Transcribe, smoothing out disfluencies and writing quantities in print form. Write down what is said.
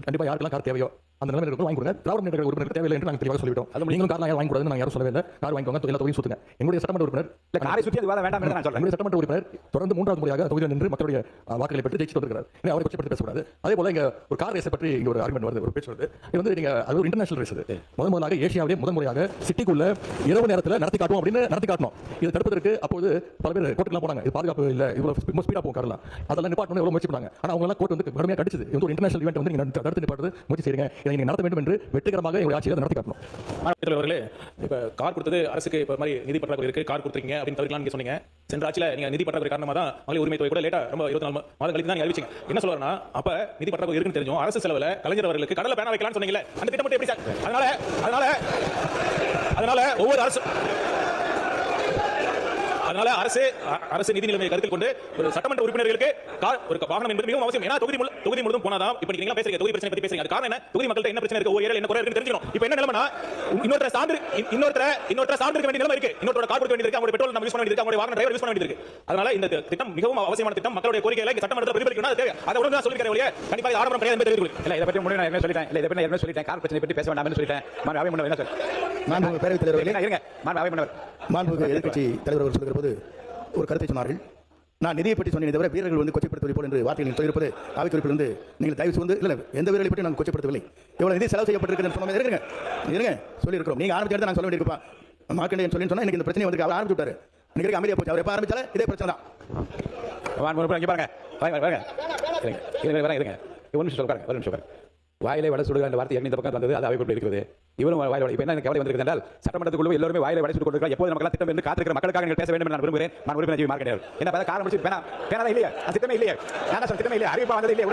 கண்டிப்பா யாருக்கெல்லாம் கார் தேவையோ அந்த நிலைமையில இருக்கும் வாங்கி கொடுங்க. திராவிட முன்னேற்ற உறுப்பினருக்கு தேவையில்லை என்று நாங்கள் தெளிவாக சொல்லிவிட்டோம். அது நீங்களும் கார் வாங்கி கூடாதுன்னு நாங்கள் யாரும் சொல்லவே இல்லை. கார் வாங்கிக்கோங்க, எல்லா தொகுதியும் சுத்துங்க. எங்களுடைய சட்டமன்ற உறுப்பினர் இல்ல காரை சுற்றி அது வேண்டாம் என்று நான் சொல்றேன். எங்களுடைய சட்டமன்ற உறுப்பினர் தொடர்ந்து 3வது முறையாக தொகுதியில் நின்று மக்களுடைய வாக்குகளை பெற்று ஜெயிச்சு வந்திருக்கிறார். அவரை பற்றி பேசக்கூடாது. அதே போல இங்க ஒரு கார் ரேஸை பற்றி இங்க ஒரு ஆர்குமெண்ட் வருது, ஒரு பேச்சு வருது. இது வந்து நீங்க அது ஒரு இன்டர்நேஷனல் ரேஸ். முதலாக ஏசியாவிலே முறையாக சிட்டிக்குள்ள இரவு நேரத்தில் நடத்தி காட்டுவோம் அப்படின்னு நடத்தி காட்டணும். இதை தடுப்பதற்கு அப்போது பல பேர் கோர்ட்டுக்கு போனாங்க. இது பாதுகாப்பு இல்லை, இவ்வளவு ஸ்பீடா போகும் கார்லாம், அதெல்லாம் நிப்பாட்டணும் எவ்வளவு முயற்சி பண்ணாங்க. ஆனா அவங்க எல்லாம் கோர்ட் வந்து கடுமையாக கடிச்சது. இது ஒரு இன்டர்நேஷனல் ஈவென்ட் வந்து நீங்க தடுத்து நிப்பாட்டு முயற்சி செய்யுங்க, இதை நீங்க நடத்த வேண்டும் என்று வெற்றிகரமாக எங்களுடைய ஆட்சியில் நடத்தி காட்டணும். அவர்களே இப்ப கார் கொடுத்தது அரசுக்கு இப்ப மாதிரி நிதி பற்றாக்குறை இருக்கு, கார் கொடுத்துருக்கீங்க அப்படின்னு தவிர்க்கலாம் நீங்க சொன்னீங்க. சென்ற ஆட்சியில் நீங்க நிதி பற்றாக்குறை காரணமா தான் மகளிர் உரிமை தொகை கூட லேட்டா ரொம்ப 24 மாதம் கழித்து தான் அறிவிச்சீங்க. என்ன சொல்றேன்னா அப்ப நிதி பற்றாக்குறை இருக்குன்னு தெரிஞ்சோம் அரசு செலவுல கலைஞர் அவர்களுக்கு கடலை பேனா வைக்கலாம்னு சொன்னீங்களே, அந்த திட்டம் மட்டும் எப்படி சார்? அதனால ஒவ்வொரு அரசு நிதி நிலைமையை கருத்தில் கொண்டு ஒரு சட்டமன்ற உறுப்பினர்களுக்கு ஒரு வாகனம் என்பது மிகவும் அவசியம். ஏன்னா தொகுதி முழுதும் போனாதான் இப்ப நீங்க பேசுறீங்க, தொகுதி பிரச்சனை பத்தி பேசுறீங்க. அது காரணம் என்ன? தொகுதி மக்கள்கிட்ட என்ன பிரச்சனை இருக்கு, ஒவ்வொரு ஏரியால என்ன குறை இருக்குன்னு தெரிஞ்சிடும். இப்ப என்ன நிலைமைனா இன்னொருத்தர சான்று இருக்க வேண்டிய நிலைமை இருக்கு, இன்னொருத்தர கார் கொடுக்க வேண்டியது இருக்கு, அவங்க பெட்ரோல் நம்ம யூஸ் பண்ண வேண்டியது இருக்கு, அவங்க வாகன டிரைவர் யூஸ் பண்ண வேண்டியது இருக்கு. அதனால இந்த திட்டம் மிகவும் அவசியமான திட்டம். மக்களுடைய கோரிக்கைகளை சட்டமன்றத்தில் பிரதிபலிக்கணும். அது தேவை. அதை உடனே நான் சொல்லிக்கிறேன் ஒழிய கண்டிப்பா இது ஆரம்பம் கிடையாது என்பதை தெரிவித்துக் இல்ல இதை பற்றி முன்னாடி நான் என்ன சொல்லிட்டேன், இல்ல இதை பற்றி என்ன சொல்லிட்டேன், கார் பிரச்சனை பற்றி பேச வேண்டாம்னு சொல்லிட்டேன். மாண்பு முன்னவர் என்ன சொல்றேன், மாண்பு பேரவைத் தலைவர்களே, இருங்க மாண்பு முன்னவர், மாண்பு எதிர்க்கட்சி தலைவர் அவர் சொல்கிற போது ஒரு கருத்தை சொன்னார்கள். நான் நிதியை பற்றி சொன்னேன் தவிர வீரர்கள் வந்து கொச்சைப்படுத்துவதை போல் என்று வார்த்தைகள் சொல்லியிருப்பது அவைக்குறிப்பிலிருந்து நீங்கள் தயவு செய்து இல்லை, எந்த வீரர்களை பற்றி நான் கொச்சைப்படுத்தவில்லை. எவ்வளவு நிதி செலவு செய்யப்பட்டிருக்குன்னு சொன்ன இருங்க சொல்லியிருக்கிறோம். நீங்கள் ஆரம்பிச்சு நான் சொல்ல வேண்டியிருப்பா மார்க்கண்டேயன் சொல்லி சொன்னால் எனக்கு இந்த பிரச்சனை வந்து அவர் ஆரம்பிச்சு விட்டாரு. இன்னைக்கு அமைதியாக போச்சு. அவர் எப்போ ஆரம்பிச்சாலும் இதே பிரச்சனை தான். ஒரு நிமிஷம் வாயிலை வடை சுடுகிற அந்த வார்த்தை இந்த பக்கம் வந்தது, அது அவை இருக்கிறது. இவரும் வாயிலை இப்போ என்ன கவலை வந்திருக்கிறது என்றால் சட்டமன்றத்துக்குள்ள எல்லாருமே வாயிலை வடை சுட்டு கொடுக்கிறார். எப்போது நமக்கு திட்டம் என்று காத்திருக்கிற மக்களுக்காக நீங்கள் பேச வேண்டும் நான் விரும்புகிறேன். நான் உறுப்பினர் மார்க்கெட் என்ன காரணம் பேனா இல்லையா, திட்டமே இல்லையா, நான் திட்டமே இல்லையா, அறிவிப்பா வந்தது இல்லையா,